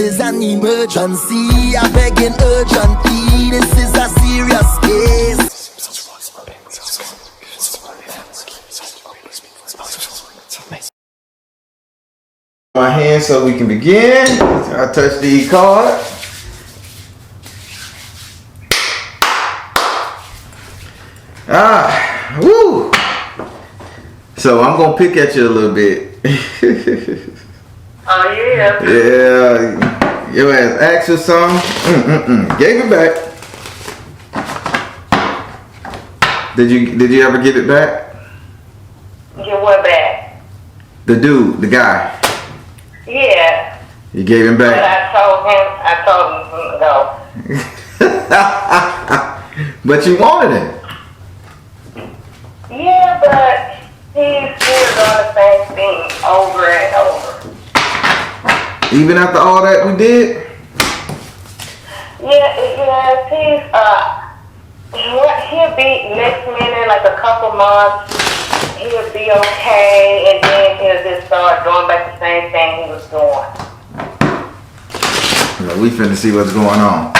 is an emergency. I begging urgently. This is a serious case. My hand so we can begin. I touch the card. Woo! So I'm gonna pick at you a little bit. Oh yeah. Yeah. Your ass asked for some. Gave it back. Did you ever give it back? Get what back? The dude, the guy. Yeah. You gave him But back. I told him no. But you wanted him. Yeah, but he's still doing the same thing over and over. Even after all that we did? He'll be next minute, like a couple months, he'll be okay, and then he'll just start doing back the same thing he was doing. We finna see what's going on.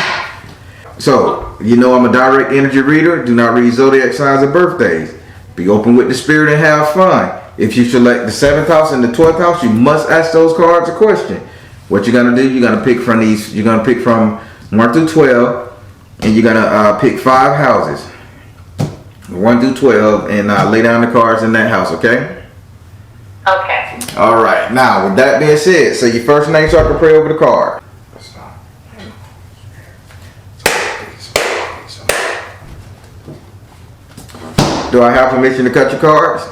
So, you know I'm a direct energy reader. Do not read zodiac signs or birthdays. Be open with the spirit and have fun. If you select the 7th house and the 12th house, you must ask those cards a question. What you're gonna do, you're gonna pick from these. You're gonna pick from 1 through 12, and you're gonna pick 5 houses, 1 through 12, and lay down the cards in that house. Okay. Okay. All right. Now, with that being said, say your first name so I can pray over the card. Do I have permission to cut your cards?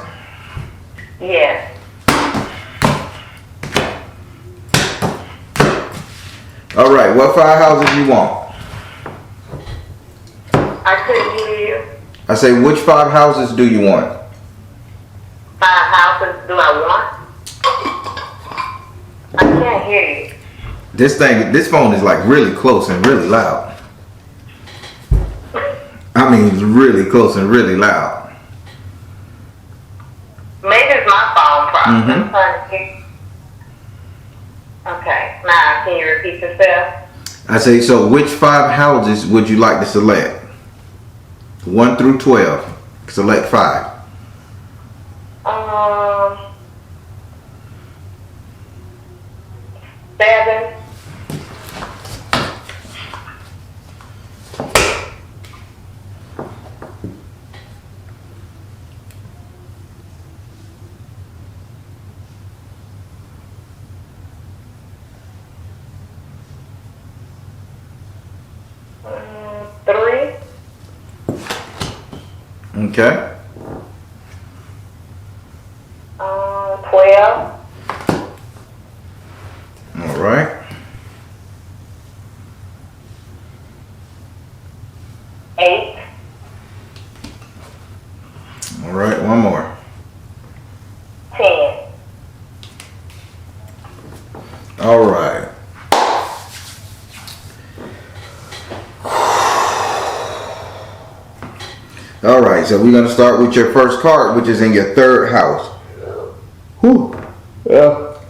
Yes. All right. What 5 houses you want? I couldn't hear you. I say, which 5 houses do you want? 5 houses do I want? I can't hear you. This phone is like really close and really loud. I mean, it's really close and really loud. Maybe it's my phone problem. I'm trying to hear. Okay. Now, can you repeat yourself? I say, so which 5 houses would you like to select? 1 through 12. Select 5. 7. Okay. 12. All right. 8. All right. One more. 10. All right. All right. So we're gonna start with your first card, which is in your 3rd house. Whew. Well,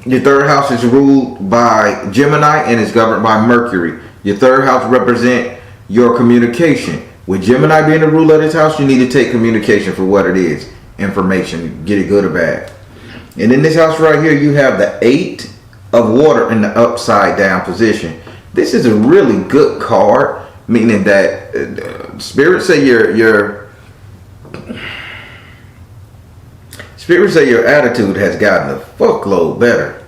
your 3rd house is ruled by Gemini and is governed by Mercury. Your 3rd house represents your communication. With Gemini being the ruler of this house, you need to take communication for what it is. Information, get it good or bad. And in this house right here, you have the 8 of water in the upside down position. This is a really good card, meaning that Spirit say your attitude has gotten a fuckload better.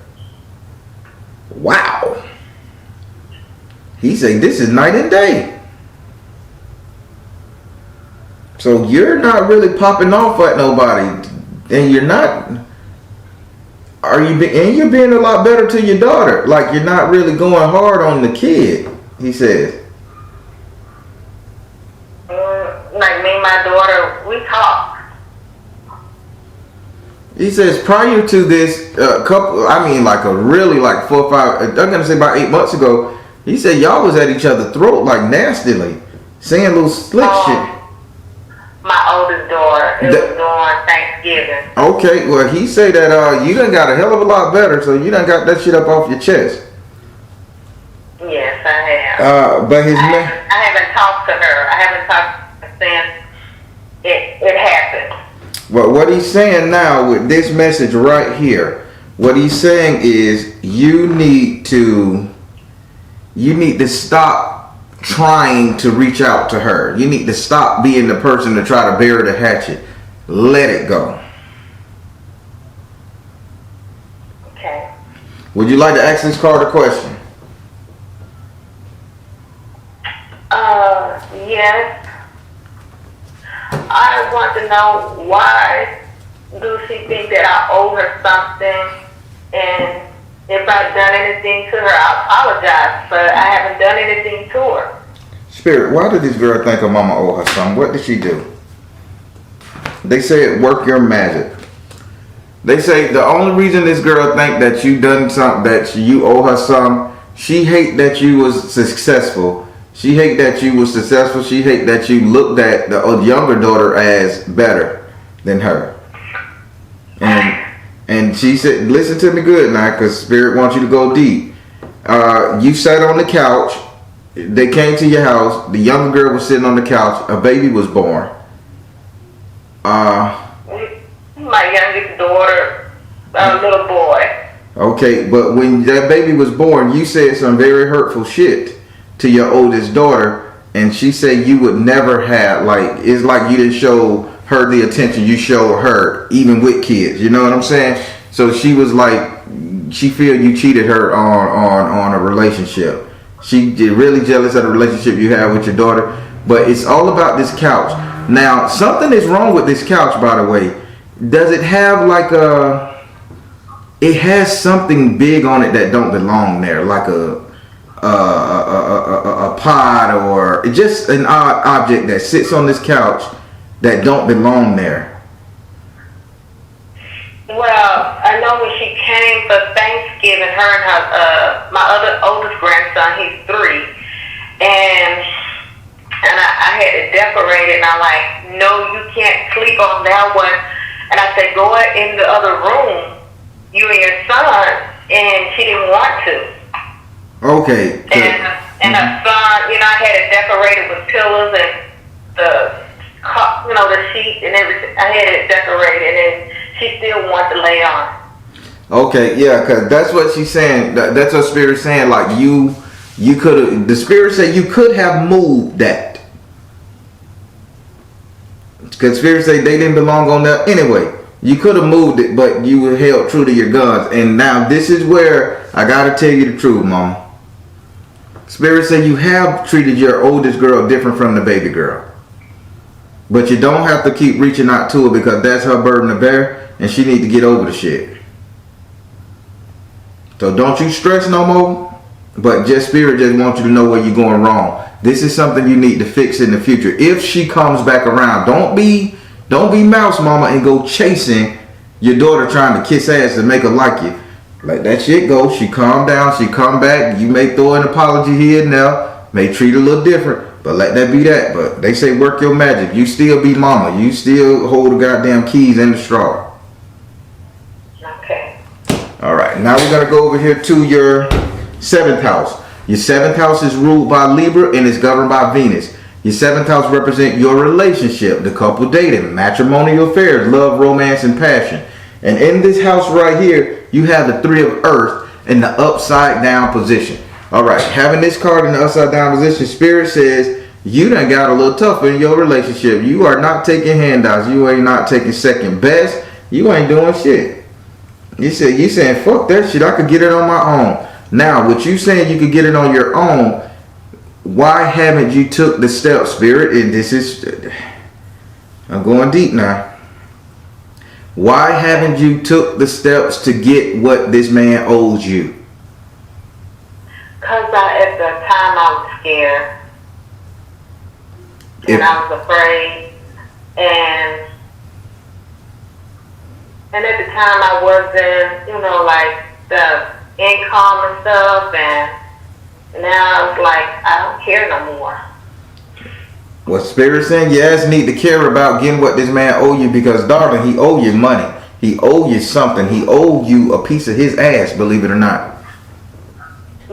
Wow. He say this is night and day. So you're not really popping off at nobody, and you're not. You're being a lot better to your daughter. Like you're not really going hard on the kid. He says. Like me and my daughter, we talk. He says prior to this like 4 or 5, I'm gonna say about 8 months ago, he said y'all was at each other's throat like nastily, saying little slick shit. My oldest daughter, it was during Thanksgiving. Okay, well he said that you done got a hell of a lot better, so you done got that shit up off your chest. Yes, I have. But his I haven't talked to her. I haven't talked since it happened. well, what he's saying now with this message right here, what he's saying is you need to stop trying to reach out to her. You need to stop being the person to try to bury the hatchet. Let it go. Okay. Would you like to ask this card a question? Yes. I want to know, why do she think that I owe her something? And if I've done anything to her, I apologize, but I haven't done anything to her. Spirit, why did this girl think her mama owe her something? What did she do? They say work your magic. They say the only reason this girl think that you done something, that you owe her something, she hate that you was successful. She hate that you was successful. She hate that you looked at the younger daughter as better than her. And she said, listen to me good now, because Spirit wants you to go deep. You sat on the couch. They came to your house. The younger girl was sitting on the couch. A baby was born. My youngest daughter, a little boy. Okay, but when that baby was born, you said some very hurtful shit to your oldest daughter, and she said you would never have, like, it's like you didn't show her the attention you showed her, even with kids. You know what I'm saying? So she was like, she feel you cheated her on a relationship. She really jealous of the relationship you have with your daughter. But it's all about this couch. Now, something is wrong with this couch, by the way. Does it have like it has something big on it that don't belong there, like a pod or just an odd object that sits on this couch that don't belong there? Well, I know when she came for Thanksgiving, her and her, my oldest grandson, he's 3, and I had to decorate it, and I'm like, no, you can't sleep on that one. And I said, go in the other room, you and your son, and she didn't want to. Okay. And her son, I had it decorated with pillows and the sheet and everything. I had it decorated, and she still wanted to lay on. Okay, yeah, because that's what she's saying. That's what Spirit's saying. Like you could have. The Spirit said you could have moved that. Because Spirit said they didn't belong on that anyway. You could have moved it, but you were held true to your guns. And now this is where I gotta tell you the truth, Mama. Spirit said you have treated your oldest girl different from the baby girl. But you don't have to keep reaching out to her, because that's her burden to bear, and she needs to get over the shit. So don't you stress no more, but Spirit just wants you to know where you're going wrong. This is something you need to fix in the future. If she comes back around, don't be mouse mama and go chasing your daughter trying to kiss ass and make her like you. Let that shit go. She calm down, she come back. You may throw an apology here and there, may treat her a little different, but let that be that. But they say work your magic. You still be mama. You still hold the goddamn keys in the straw. Okay. All right, now we're gonna go over here to your 7th house. Your 7th house is ruled by Libra and is governed by Venus. Your 7th house represents your relationship, the couple dating, matrimonial affairs, love, romance, and passion. And in this house right here, you have the 3 of Earth in the upside down position. All right, having this card in the upside down position, Spirit says you done got a little tougher in your relationship. You are not taking handouts. You ain't not taking second best. You ain't doing shit. You saying fuck that shit. I could get it on my own. Now, what you saying you could get it on your own? Why haven't you took the step, Spirit? And this is, I'm going deep now. Why haven't you took the steps to get what this man owes you? Because at the time I was scared. And I was afraid. And at the time I wasn't, like the income and stuff. And now it's like, I don't care no more. What Spirit saying, you ass need to care about getting what this man owe you, because darling, he owe you money. He owe you something. He owe you a piece of his ass, believe it or not.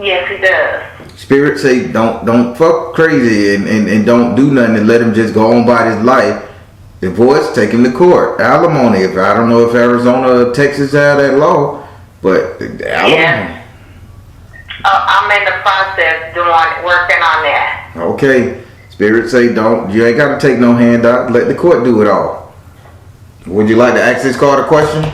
Yes, he does. Spirit say don't fuck crazy and don't do nothing and let him just go on by his life. Divorce, take him to court. Alimony. If I don't know if Arizona or Texas have that law, but alimony. Yeah. I'm in the process working on that. Okay. Spirit say you ain't gotta take no handout. Let the court do it all. Would you like to ask this card a question?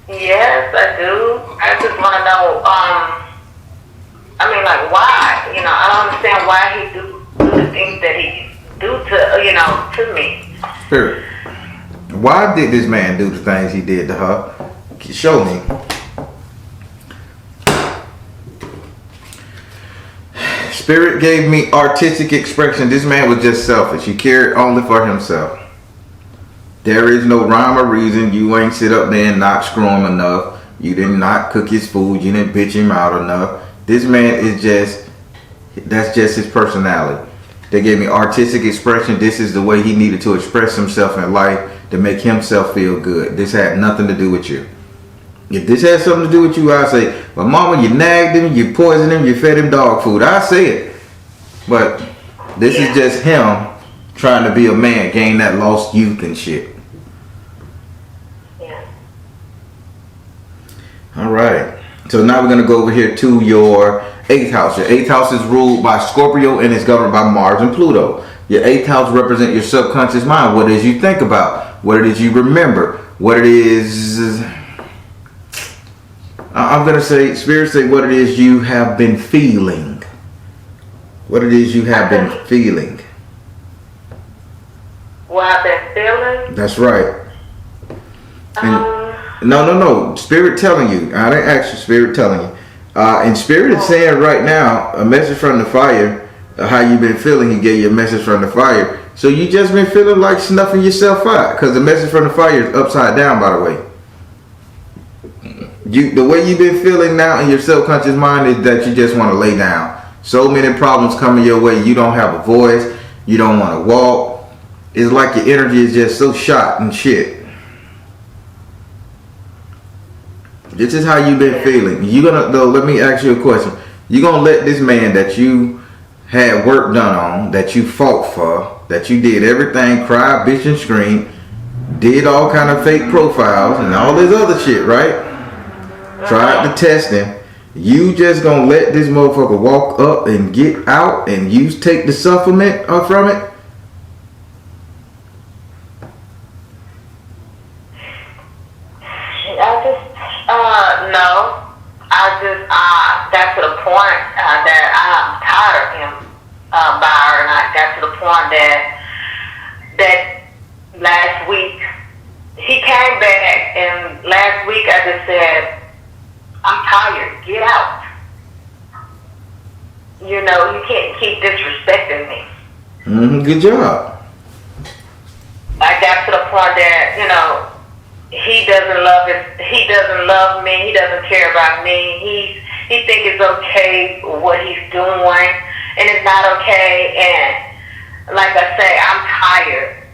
Yes, I do. I just want to know, I mean, like, why? You know, I don't understand why he do the things that he do to me. Spirit, why did this man do the things he did to her? Show me. Spirit gave me artistic expression. This man was just selfish. He cared only for himself. There is no rhyme or reason. You ain't sit up there and not screw him enough. You did not cook his food. You didn't bitch him out enough. This man is that's just his personality. They gave me artistic expression. This is the way he needed to express himself in life to make himself feel good. This had nothing to do with you. If this had something to do with you, I'd say, well, mama, you nagged him, you poisoned him, you fed him dog food. I say it. But this is just him trying to be a man, gain that lost youth and shit. Yeah. All right. So now we're going to go over here to your 8th house. Your 8th house is ruled by Scorpio and is governed by Mars and Pluto. Your 8th house represents your subconscious mind. What it is you think about. What it is you remember. What it is... I'm going to say, Spirit say what it is you have been feeling. What it is you have been feeling. What I've been feeling? That's right. No. Spirit telling you. I didn't ask you. Spirit telling you. And Spirit is saying right now, a message from the fire, how you been feeling. He gave you a message from the fire. So you just been feeling like snuffing yourself out. Because the message from the fire is upside down, by the way. The way you've been feeling now in your subconscious mind is that you just want to lay down. So many problems coming your way. You don't have a voice. You don't want to walk. It's like your energy is just so shot and shit. This is how you've been feeling. Let me ask you a question. You gonna let this man that you had work done on, that you fought for, that you did everything, cried, bitch and screamed, did all kind of fake profiles and all this other shit, right? Tried the testing. You just gonna let this motherfucker walk up and get out and take the supplement from it? No. I got to the point that I'm tired of him, Byron. I got to the point that last week he came back, and last week I just said, I'm tired. Get out. You know, you can't keep disrespecting me. Good job. I got to the point that, he doesn't love me. He doesn't care about me. He thinks it's okay what he's doing, and it's not okay. And like I say, I'm tired.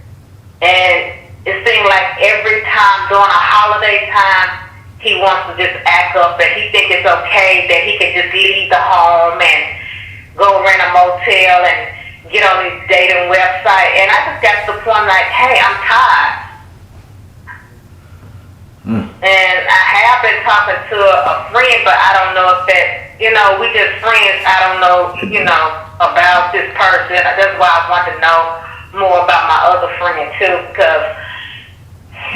And it seems like every time during a holiday time, he wants to just act up, and he thinks it's okay that he can just leave the home and go rent a motel and get on these dating websites. And I just got to the point like, hey, I'm tired. And I have been talking to a friend, but I don't know if that, we just friends. I don't know, about this person. That's why I want to know more about my other friend too, because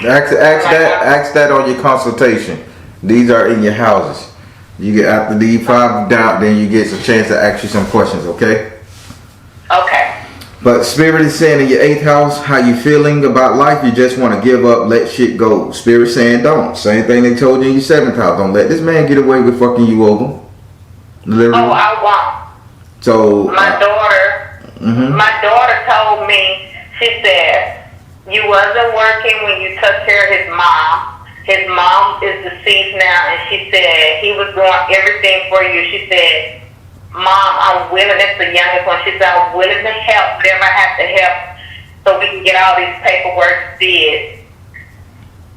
ask that on your consultation. These are in your houses. You get after these 5 down, then you get a chance to ask you some questions, okay? Okay. But Spirit is saying in your 8th house, how you feeling about life? You just want to give up, let shit go. Spirit saying don't. Same thing they told you in your 7th house. Don't let this man get away with fucking you over. Literally. Oh, I won't. So my daughter told me, she said, you wasn't working when you took care of his mom. His mom is deceased now, and she said he was doing everything for you. She said, Mom, I'm willing, it's the youngest one. She said, I'm willing to help, whatever I have to help so we can get all these paperwork did.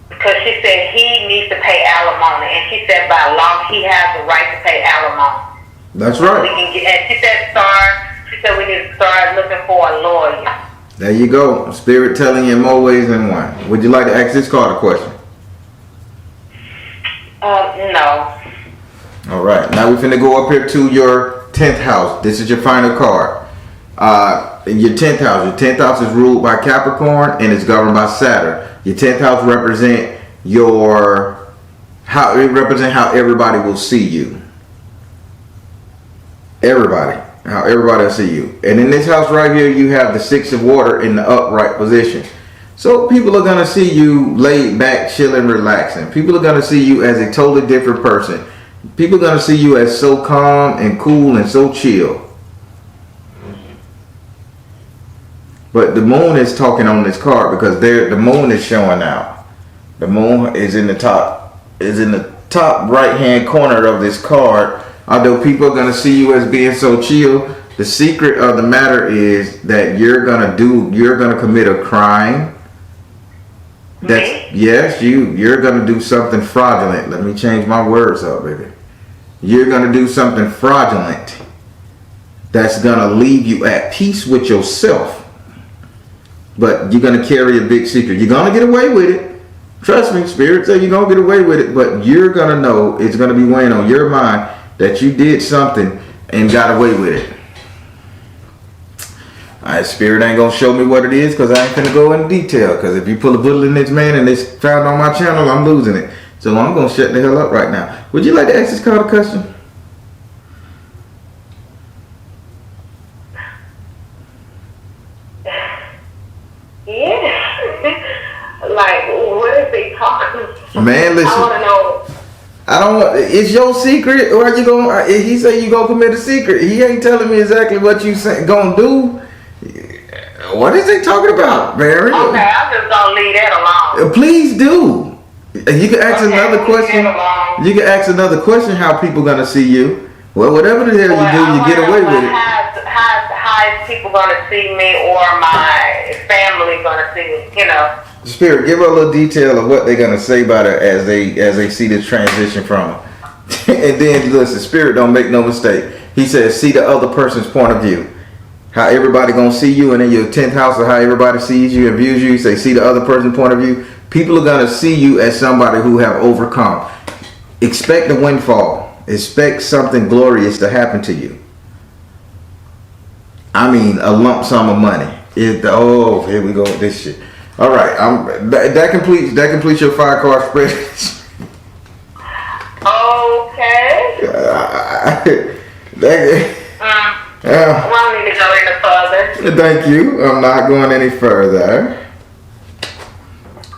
Because she said he needs to pay alimony, and she said by law he has the right to pay alimony. That's right. We can get, and she said we need to start looking for a lawyer. There you go. Spirit telling you in more ways than one. Would you like to ask this card a question? No. All right. Now we're finna go up here to your 10th house. This is your final card. Your 10th house. Your 10th house is ruled by Capricorn and it's governed by Saturn. Your 10th house represent how everybody will see you. Everybody. How everybody will see you. And in this house right here, you have the 6 of water in the upright position. So people are going to see you laid back, chilling, relaxing. People are going to see you as a totally different person. People are going to see you as so calm and cool and so chill. But the moon is talking on this card because the moon is showing out. The moon is in the top right hand corner of this card. Although people are going to see you as being so chill, the secret of the matter is that you're going to commit a crime. You're going to do something fraudulent. Let me change my words up, baby. You're going to do something fraudulent that's going to leave you at peace with yourself. But you're going to carry a big secret. You're going to get away with it. Trust me, Spirit said you're going to get away with it. But you're going to know it's going to be weighing on your mind that you did something and got away with it. Alright, Spirit ain't going to show me what it is because I ain't finna go in detail. Because if you pull a bullet in this man and it's found on my channel, I'm losing it. So I'm going to shut the hell up right now. Would you like to ask this card a question? Yeah. Like, what is they talking? Man, listen. I want to know. I don't. It's your secret, or are you going? He say you gonna commit a secret. He ain't telling me exactly what you gonna do. What is he talking about, Barry? Okay, I'm just gonna leave that alone. Please do. You can ask another question. You can ask another question. How people gonna see you? Well, whatever the hell you do, you get away with it. How is people gonna see me, or my family gonna see me? You know. Spirit, give her a little detail of what they're gonna say about her as they see this transition from her. And then listen, Spirit don't make no mistake. He says, see the other person's point of view. How everybody gonna see you, and in your 10th house of how everybody sees you and views you, you say, see the other person's point of view. People are gonna see you as somebody who have overcome. Expect a windfall. Expect something glorious to happen to you. I mean, a lump sum of money. Here we go with this shit. All right, that completes your 5-card spread. Okay. I don't need to go any further. Thank you. I'm not going any further.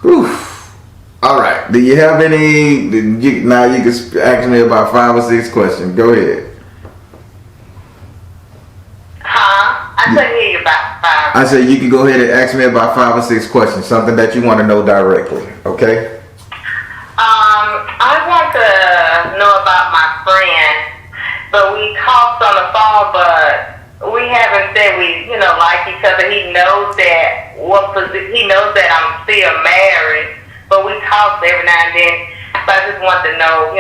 Oof. All right. Do you have any? Now you can ask me about 5 or 6 questions. Go ahead. I couldn't hear you about 5. I said you can go ahead and ask me about 5 or 6 questions, something that you want to know directly. Okay. I want to know about my friend, but we talked on the phone, but we haven't said we, like each other. He knows that I'm still married, but we talk every now and then. So I just want to know,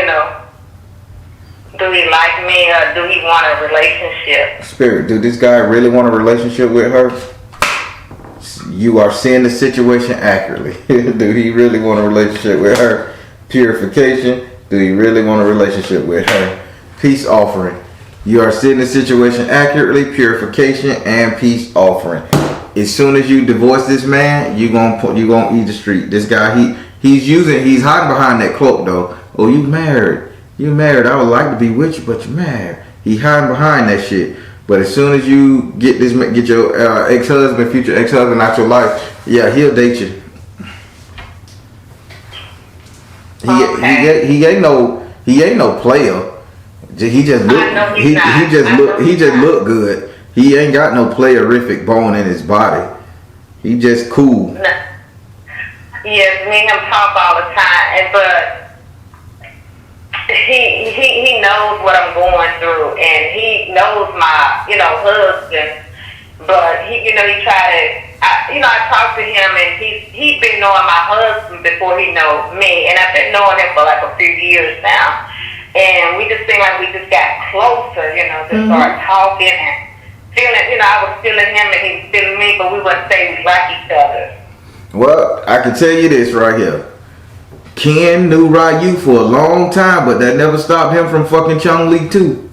do he like me or do he want a relationship? Spirit, do this guy really want a relationship with her? You are seeing the situation accurately. Do he really want a relationship with her? Purification. Do he really want a relationship with her? Peace offering. You are seeing the situation accurately. Purification and peace offering. As soon as you divorce this man, you gonna eat the street. This guy, he's hiding behind that cloak though. Oh, you married. You married. I would like to be with you, but you're married. He hiding behind that shit. But as soon as you get your ex-husband, future ex-husband out your life, yeah, he'll date you. He ain't no player. He just look good. He ain't got no playerific bone in his body. He just cool. No. Yes, me and him talk all the time, but he knows what I'm going through, and he knows my husband, But he tried to. I talked to him, and he's been knowing my husband before he know me, and I've been knowing him for like a few years now. And we just seemed like we just got closer, just started talking and feeling. I was feeling him, and he was feeling me, but we wouldn't say we like each other. Well, I can tell you this right here. Ken knew Ryu for a long time, but that never stopped him from fucking Chung Lee too.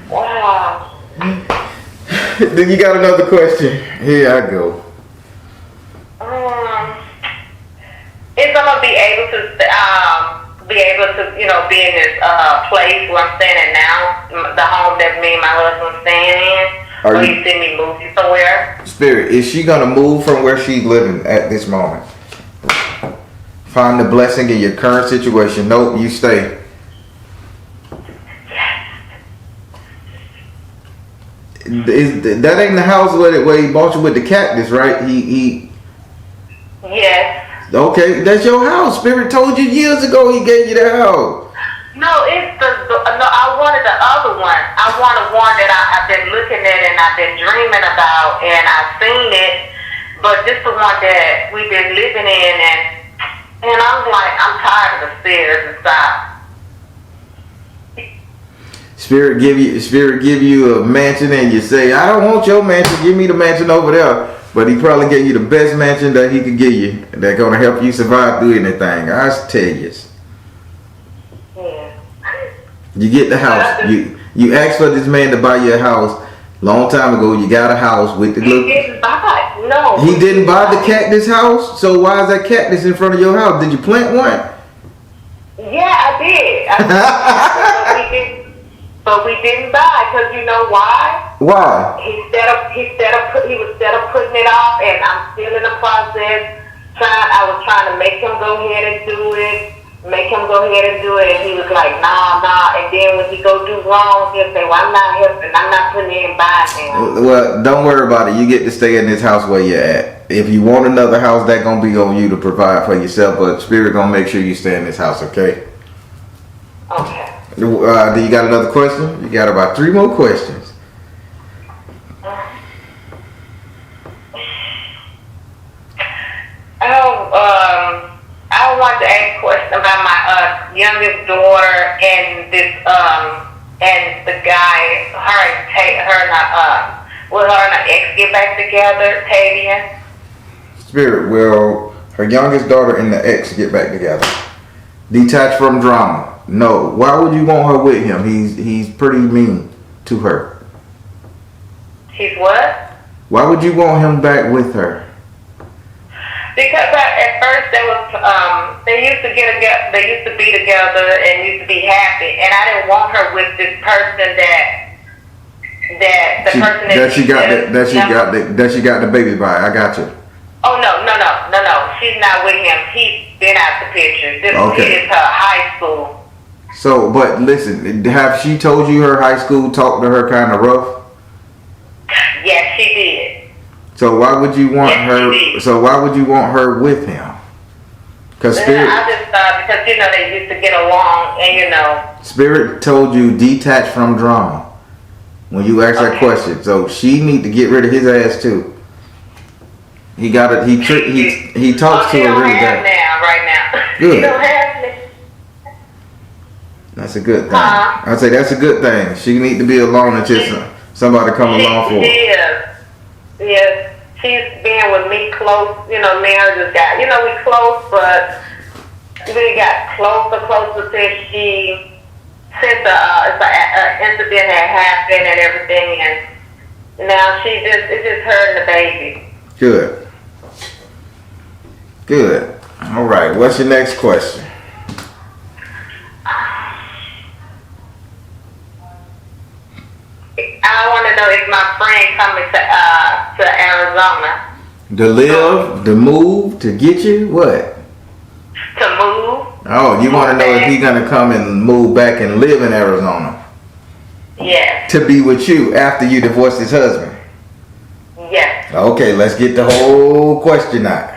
Wow. Then you got another question. Here I go. Is I'm gonna be able to be in this place where I'm staying at now, the home that me and my husband's staying in? Or you see me moving somewhere? Spirit, is she gonna move from where she's living at this moment? Find the blessing in your current situation. Nope, you stay. That ain't the house where he bought you with the cactus, right? Yes. Okay, that's your house. Spirit told you years ago he gave you that house. No, it's no. I wanted the other one. I wanted one that I've been looking at and I've been dreaming about, and I've seen it. But this is the one that we've been living in, and I'm like, I'm tired of the stairs and stop. Spirit give you a mansion, and you say, I don't want your mansion. Give me the mansion over there. But he probably gave you the best mansion that he could give you. That's gonna help you survive through anything. I tell you. Yeah. You get the house. You asked for this man to buy you a house long time ago. You got a house with the He didn't buy. No. He didn't buy the cactus house. So why is that cactus in front of your house? Did you plant one? Yeah, I did. But we didn't buy because you know why? Why? He was putting it off, and I'm still in the process. I was trying to make him go ahead and do it. And he was like, nah. And then when he go do wrong, he'll say, well, I'm not helping. I'm not putting it in buying him. Well, don't worry about it. You get to stay in this house where you're at. If you want another house, that's gonna be on you to provide for yourself. But Spirit gonna make sure you stay in this house, okay? Okay. Do you got another question? You got about 3 more questions. I want to ask a question about my youngest daughter and this and the guy. Will her and her ex get back together, Tavian? Spirit, will her youngest daughter and the ex get back together? Detached from drama. No. Why would you want her with him? He's pretty mean to her. He's what? Why would you want him back with her? Because at first they used to be together and used to be happy, and I didn't want her with this person that she got the baby by. I got you. Oh no! She's not with him. He's been out the picture. This is her high school. So, but listen, have she told you her high school talked to her kind of rough? Yes, she did. So why would you want her? So why would you want her with him? Because Spirit. I just thought because they used to get along, and Spirit told you detach from drama when you asked that question. So she need to get rid of his ass too. He got it. He talks to her really bad. Right now. Good. He don't have me. That's a good thing. I'd say that's a good thing. She need to be alone until somebody come along for her. Yes. She's been with me close. Me and her just got, we close, but we got closer since the incident had happened and everything, and now it's just her and the baby. Good. All right. What's your next question? I want to know if my friend coming to Arizona. To live, to move, to get you? What? To move. Oh, you want to know if he's going to come and move back and live in Arizona? Yes. To be with you after you divorced his husband? Yes. Okay, let's get the whole question out.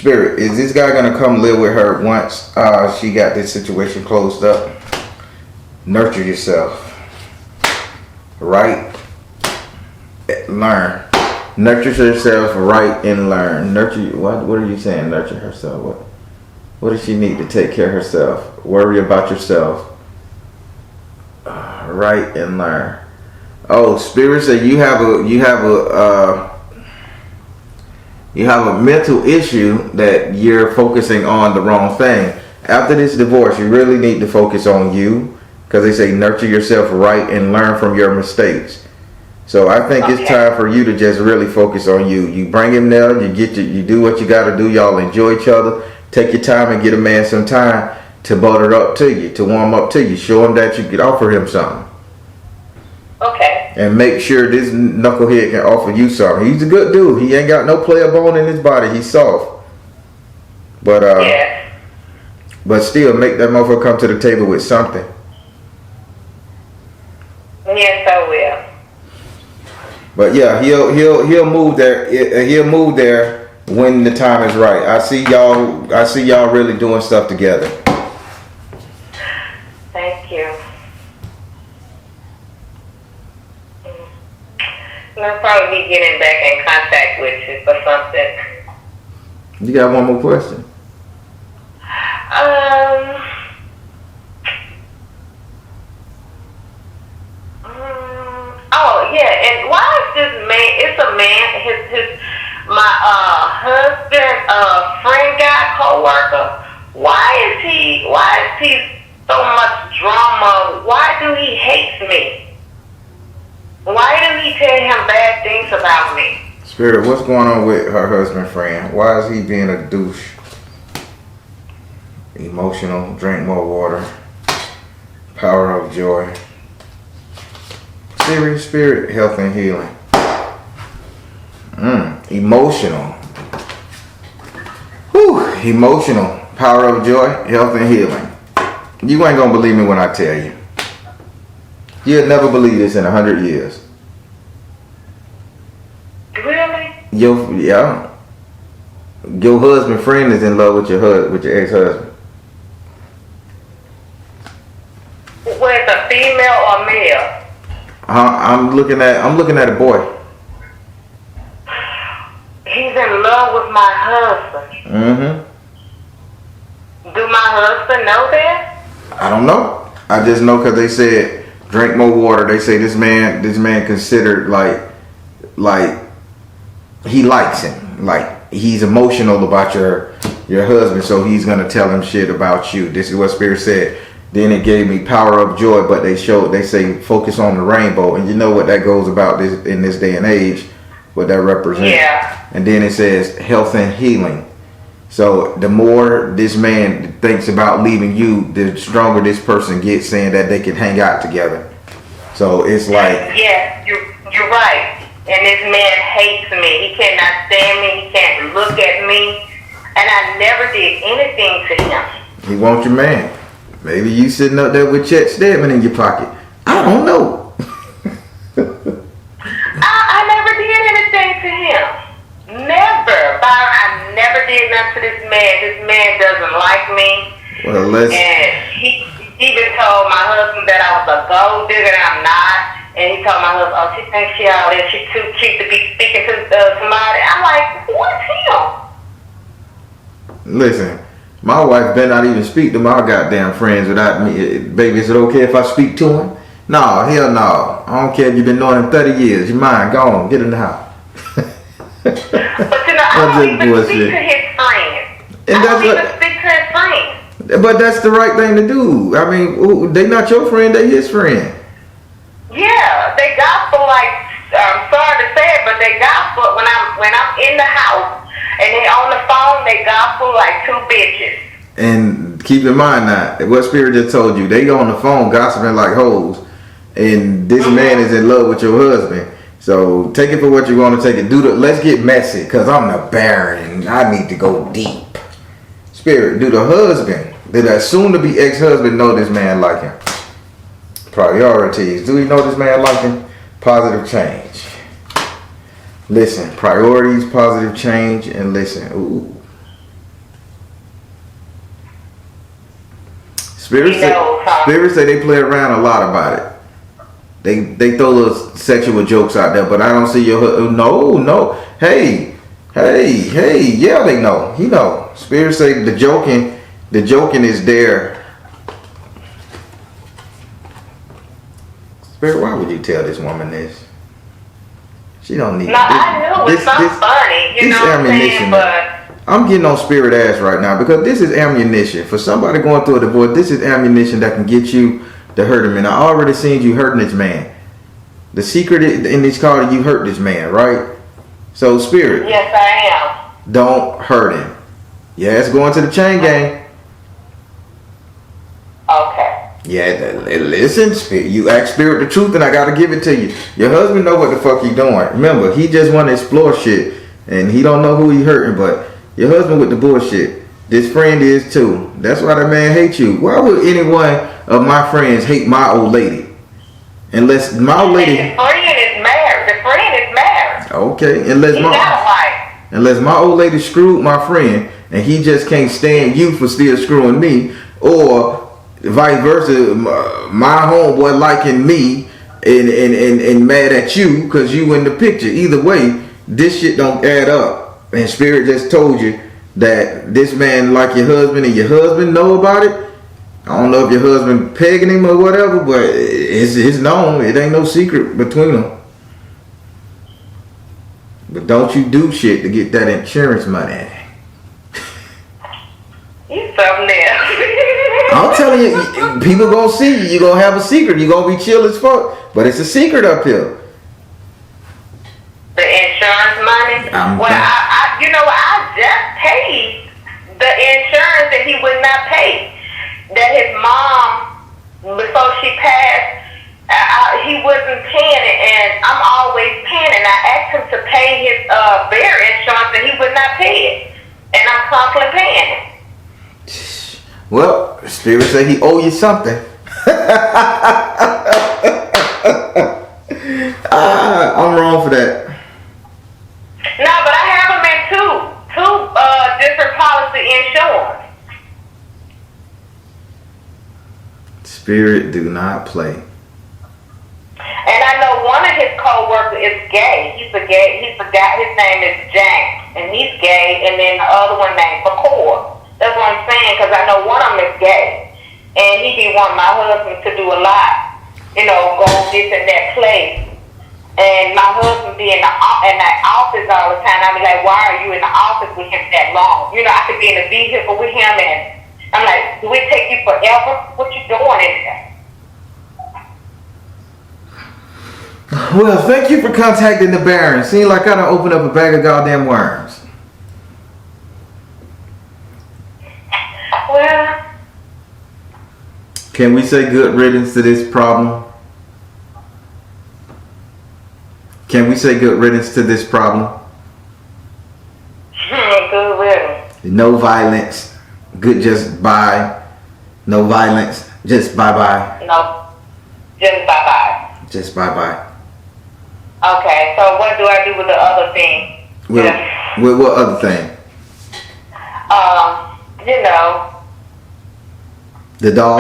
Spirit, is this guy gonna come live with her once she got this situation closed up? Nurture yourself. Right? Learn. Nurture yourself, right, and learn. Nurture. What are you saying? Nurture herself. What does she need to take care of herself? Worry about yourself. Right, and learn. Oh, Spirit said you have a mental issue that you're focusing on the wrong thing. After this divorce, you really need to focus on you, because they say nurture yourself, right, and learn from your mistakes. So I think it's time for you to just really focus on you. You bring him there, you do what you got to do. Y'all enjoy each other. Take your time and get a man some time to butter up to you, to warm up to you. Show him that you could offer him something. Okay. And make sure this knucklehead can offer you something. He's a good dude. He ain't got no player bone in his body. He's soft. But but still, make that motherfucker come to the table with something. Yes, I will. But yeah, he'll move there. He'll move there when the time is right. I see y'all really doing stuff together. Thank you. I'll probably be getting back in contact with you for something. You got one more question? Oh yeah, and why is this man? It's a man. My husband, friend guy, coworker. Why is he so much drama? Why do he hate me? Why do he tell him bad things about me? Spirit, what's going on with her husband, friend? Why is he being a douche? Emotional, drink more water. Power of joy. Serious spirit, health and healing. Emotional. Whew, emotional. Power of joy, health and healing. You ain't gonna believe me when I tell you. You'll never believe this in 100 years. Really? Your husband friend is in love with your ex-husband. Whether a female or male? I'm looking at a boy. He's in love with my husband. Do my husband know that? I don't know. I just know because they said drink more water. They say this man considered like he likes him. Like he's emotional about your husband, so he's gonna tell him shit about you. This is what Spirit said. Then it gave me power of joy, but they say focus on the rainbow, and you know what that goes about this in this day and age, what that represents. Yeah. And then it says health and healing. So the more this man thinks about leaving you, the stronger this person gets, saying that they can hang out together. So it's like, yeah, you're right. And this man hates me. He cannot stand me. He can't look at me. And I never did anything to him. he wants your man. Maybe you sitting up there with Chet Stedman in your pocket. I don't know. I never did anything to him. Never. Byron, I never did nothing to this man. This man doesn't like me. Well, And he even told my husband that I was a gold digger and I'm not. And he told my husband, oh, she thinks she all that. She's too cheap to be speaking to somebody. I'm like, what's him? Listen, my wife better not even speak to my goddamn friends without me. Baby, is it okay if I speak to him? No, hell no. I don't care if you've been knowing him 30 years. You mind? Go on, get in the house. But I don't even speak to his friends. And I don't even speak to his friends. But that's the right thing to do. I mean, they not your friend, they his friend. Yeah, they gospel like, I'm sorry to say it, but they gospel when I'm in the house and they on the phone, they gospel like two bitches. And keep in mind now, what Spirit just told you, they go on the phone gossiping like hoes, and this man is in love with your husband. So take it for what you want to take it. Let's get messy, cause I'm the Baron and I need to go deep. Spirit, do the husband, did that soon-to-be ex-husband know this man like him? Priorities. Do we know this man like him? Positive change. Listen, priorities, positive change, and listen. Ooh. Spirits say they play around a lot about it. They throw little sexual jokes out there, but I don't see your no. Hey, yeah, they know. He know. Spirits say the joking is there. Spirit, why would you tell this woman this? She don't need. No, I knew it was so funny. You know what I'm saying? But I'm getting on Spirit ass right now because this is ammunition for somebody going through a divorce. This is ammunition that can get you to hurt him. And I already seen you hurting this man. The secret in this card, you hurt this man, right? So Spirit. Yes, I am. Don't hurt him. Yeah, it's going to the chain gang. Okay. Yeah, listen, Spirit. You ask Spirit the truth, and I gotta give it to you. Your husband know what the fuck he doing. Remember, he just want to explore shit, and he don't know who he hurting. But your husband with the bullshit. This friend is too. That's why that man hates you. Why would any one of my friends hate my old lady? Unless my old lady. The friend is married. The friend is married. Okay, Unless my old lady screwed my friend, and he just can't stand you for still screwing me, or vice versa, my homeboy liking me and mad at you because you in the picture. Either way, this shit don't add up. And Spirit just told you that this man like your husband, and your husband know about it. I don't know if your husband pegging him or whatever, but it's known. It ain't no secret between them. But don't you do shit to get that insurance money. You something else. I'm telling you, people gonna see you. You gonna have a secret. You gonna be chill as fuck, but it's a secret up here. The insurance money. I just paid the insurance that he would not pay. That his mom, before she passed, he wasn't paying it, and I'm always paying it. And I asked him to pay his bear insurance, and he would not pay it, and I'm constantly paying it. Well, Spirit say he owe you something. I'm wrong for that. No, but I have him in two different policy insurance. Spirit do not play. And I know one of his co-workers is gay. He's a guy. His name is James, and he's gay. And then the other one named McCord. That's what I'm saying, because I know one of them is gay, and he be wanting my husband to do a lot, go this and that place. And my husband be in that office all the time. I be like, why are you in the office with him that long? I could be in the vehicle with him, and I'm like, do it take you forever? What you doing in there? Well, thank you for contacting the Baron. Seems like I done opened up a bag of goddamn worms. Well, can we say good riddance to this problem? Can we say good riddance to this problem? good riddance. No violence. Good, just bye. No violence. Just bye-bye. No. Just bye-bye. Just bye-bye. Okay, so what do I do with the other thing? With what other thing? The dog?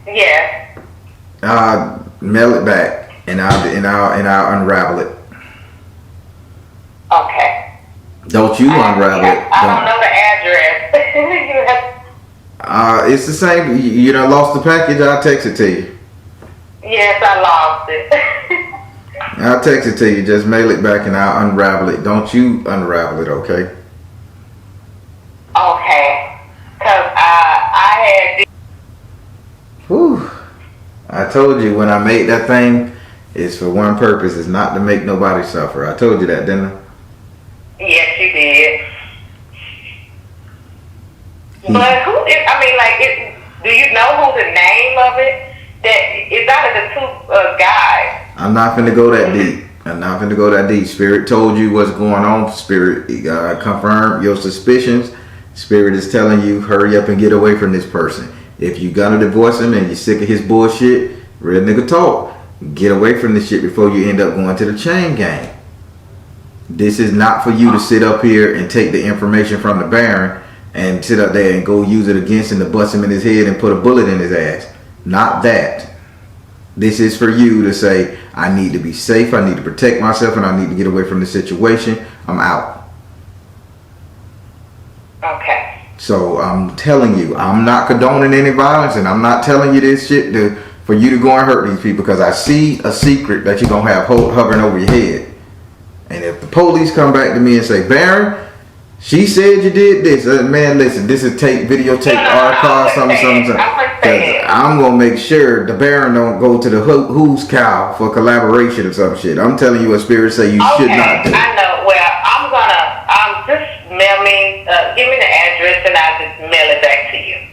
Yeah. Mail it back, and I'll unravel it. Okay. Don't you unravel it. I don't know the address. It's the same. You done lost the package. I'll text it to you. Yes, I lost it. I'll text it to you. Just mail it back, and I'll unravel it. Don't you unravel it, okay? Okay. Because I had... Whew. I told you when I made that thing, it's for one purpose. It's not to make nobody suffer. I told you that, didn't I? Yes, you did. But do you know who the name of it? That it's out of the two guys. I'm not finna go that deep. Spirit told you what's going on. Spirit confirmed your suspicions. Spirit is telling you, hurry up and get away from this person. If you gonna divorce him and you're sick of his bullshit, real nigga talk. Get away from this shit before you end up going to the chain gang. This is not for you to sit up here and take the information from the Baron and sit up there and go use it against him to bust him in his head and put a bullet in his ass. Not that. This is for you to say, I need to be safe, I need to protect myself, and I need to get away from the situation. I'm out. Okay. So I'm telling you, I'm not condoning any violence, and I'm not telling you this shit for you to go and hurt these people, because I see a secret that you're going to have hovering over your head. And if the police come back to me and say, Baron, she said you did this. Man, listen, this is videotape, archive, something. I'm going to make sure the Baron don't go to the Who's Cow for collaboration or some shit. I'm telling you what Spirit say you should not do. I know. Well, I'm going to just mail me, give me the address and I'll just mail it back to you.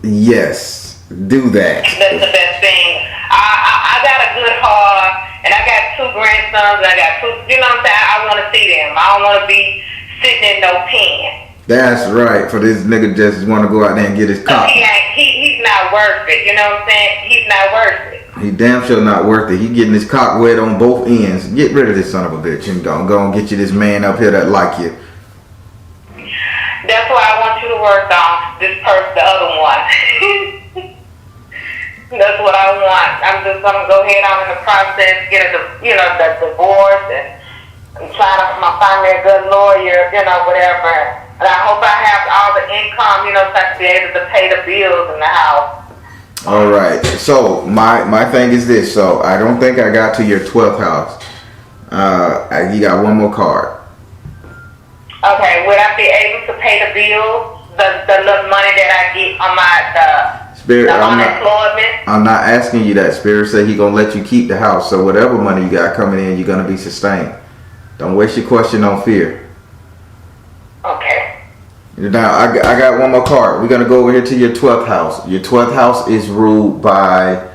Yes, do that. That's the best thing. I got a good heart, and I got 2 grandsons, and I got 2, you know what I'm saying? I want to see them. I don't want to be sitting in no pen. That's right. For this nigga just want to go out there and get his cock. He's not worth it. You know what I'm saying? He's not worth it. He damn sure not worth it. He getting his cock wet on both ends. Get rid of this son of a bitch and go and get you this man up here that like you. That's why I want you to work on this person, the other one. That's what I want. I'm just gonna go ahead on in the process, get the divorce, and I'm trying to find me a good lawyer, whatever. And I hope I have all the income, so I can be able to pay the bills in the house. All right. So my thing is this. So I don't think I got to your 12th house. You got one more card. Okay. Would I be able to pay the bills, the little money that I get on my Spirit? unemployment? I'm not asking you that. Spirit said he gonna let you keep the house. So whatever money you got coming in, you're gonna be sustained. Don't waste your question on fear. Okay. Now, I got one more card. We're going to go over here to your 12th house. Your 12th house is ruled by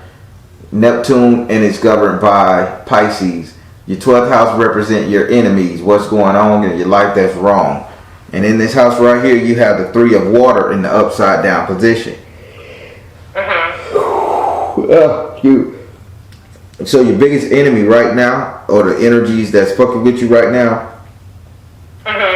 Neptune and it's governed by Pisces. Your 12th house represents your enemies, what's going on in your life that's wrong. And in this house right here, you have the 3 of water in the upside down position. So your biggest enemy right now, or the energies that's fucking with you right now,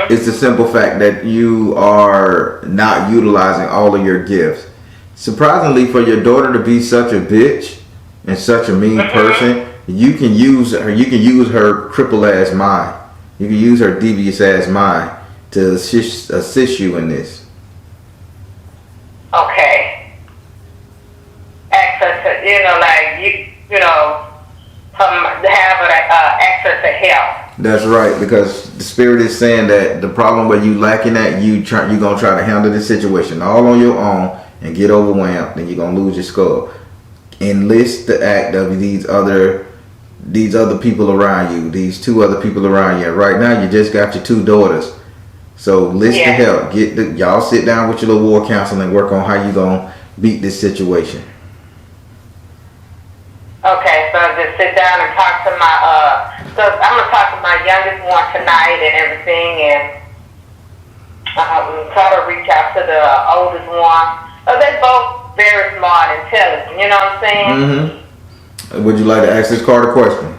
it's the simple fact that you are not utilizing all of your gifts. Surprisingly, for your daughter to be such a bitch and such a mean person, you can use her. You can use her crippled ass mind. You can use her devious ass mind to assist you in this. Okay. Access to, have access to help. That's right, because the Spirit is saying that the problem where you lacking at, you're gonna try to handle this situation all on your own and get overwhelmed, then you're gonna lose your skull. Enlist the act of these other people around you, these 2 other people around you. Right now, you just got your 2 daughters, so list the help. Y'all sit down with your little war council and work on how you gonna beat this situation. Okay, so just sit down and talk to so I'm gonna talk to my youngest one tonight and everything, and try to reach out to the oldest one. So they're both very smart and intelligent, you know what I'm saying? Would you like to ask this card a question?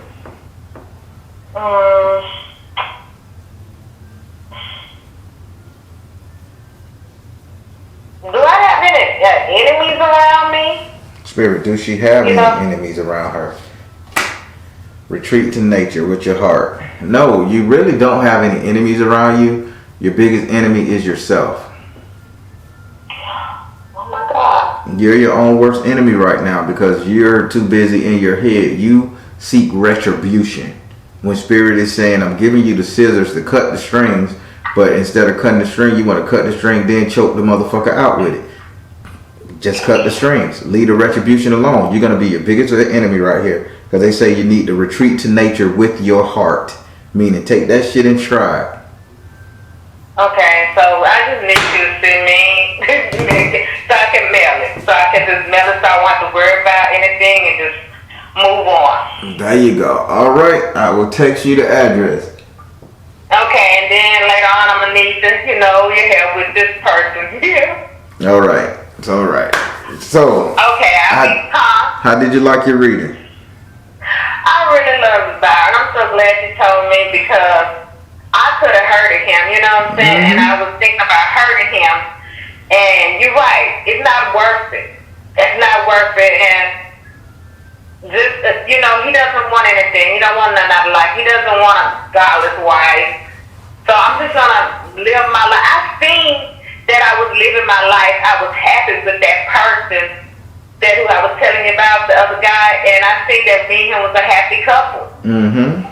Do I have any enemies around me? Spirit, do she have any enemies around her? Retreat to nature with your heart. No, you really don't have any enemies around you. Your biggest enemy is yourself. Oh my God. You're your own worst enemy right now because you're too busy in your head. You seek retribution. When Spirit is saying, I'm giving you the scissors to cut the strings, but instead of cutting the string, you want to cut the string, then choke the motherfucker out with it. Just cut the strings. Leave the retribution alone. You're going to be your biggest enemy right here. Because they say you need to retreat to nature with your heart. Meaning take that shit in stride. Okay, so I just need you to send me so I can mail it. So I can just mail it so I don't have to worry about anything and just move on. There you go. All right. I will text you the address. Okay, and then later on I'm going to need your help with this person. All right. It's all right. So, okay, how did you like your reading? I really love it, Byron. I'm so glad you told me because I could have hurted him, you know what I'm saying? And I was thinking about hurting him. And you're right, it's not worth it. It's not worth it. And just, he doesn't want anything. He don't want another life. He doesn't want a godless wife. So I'm just gonna live my life. I seen that I was living my life. I was happy with that person, that who I was telling you about, the other guy, and I seen that me and him was a happy couple. Mm-hmm.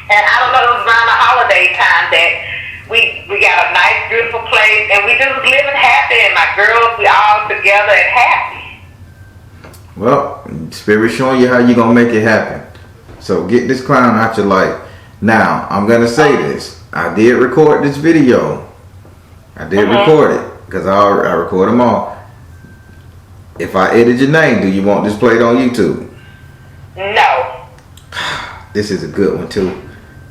And I don't know, it was around the holiday time that we got a nice, beautiful place, and we just was living happy, and my girls, we all together and happy. Well, Spirit showing you how you gonna make it happen. So get this clown out your life. Now, I'm gonna say this. I did record this video. I did record it because I record them all. If I edit your name, do you want this played on YouTube? No. This is a good one too.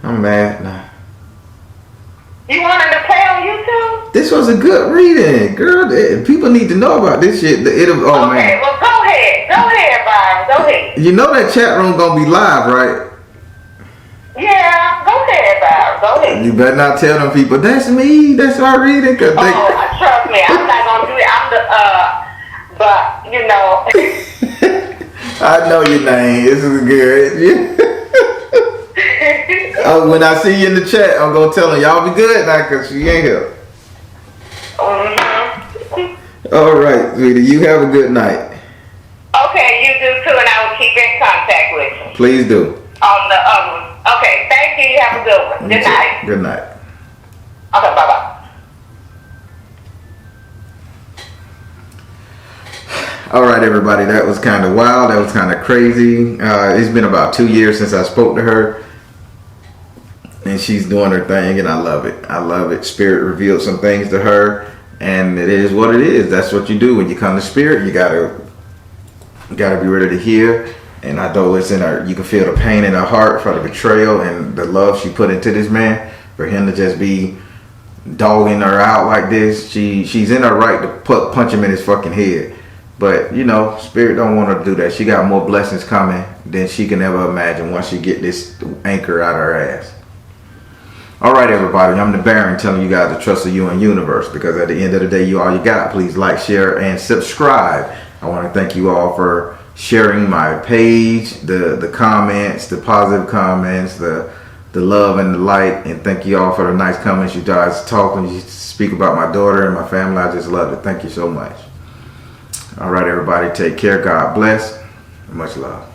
I'm mad now. You wanted to play on YouTube? This was a good reading, girl. People need to know about this shit. Okay, man. well go ahead, Byron. Go ahead. You know that chat room gonna be live, right? Yeah, go ahead, Byron. Go ahead. You better not tell them people that's me. That's our reading. Cause trust me, I'm not gonna do it. But you know. I know your name. This is good. When I see you in the chat, I'm gonna tell them y'all be good now, cause she ain't here. All right, sweetie. You have a good night. Okay, you do too, and I will keep in contact with you. Please do. On the other one. Okay, thank you. You have a good one. Good night. Good night. Okay, bye-bye. All right, everybody. That was kind of wild. That was kind of crazy. It's been about 2 years since I spoke to her. And she's doing her thing, and I love it. I love it. Spirit revealed some things to her, and it is what it is. That's what you do when you come to Spirit. You gotta be ready to hear. And I know it's in her. You can feel the pain in her heart for the betrayal and the love she put into this man. For him to just be dogging her out like this, she's in her right to punch him in his fucking head. But Spirit don't want her to do that. She got more blessings coming than she can ever imagine once she get this anchor out her ass. All right, everybody, I'm the Baron telling you guys to trust you and universe, because at the end of the day, you all you got. Please like, share, and subscribe. I want to thank you all for sharing my page, the comments, the positive comments, the love and the light, and thank you all for the nice comments you guys talk when you speak about my daughter and my family. I just love it. Thank you so much. All right, everybody, take care. God bless. And much love.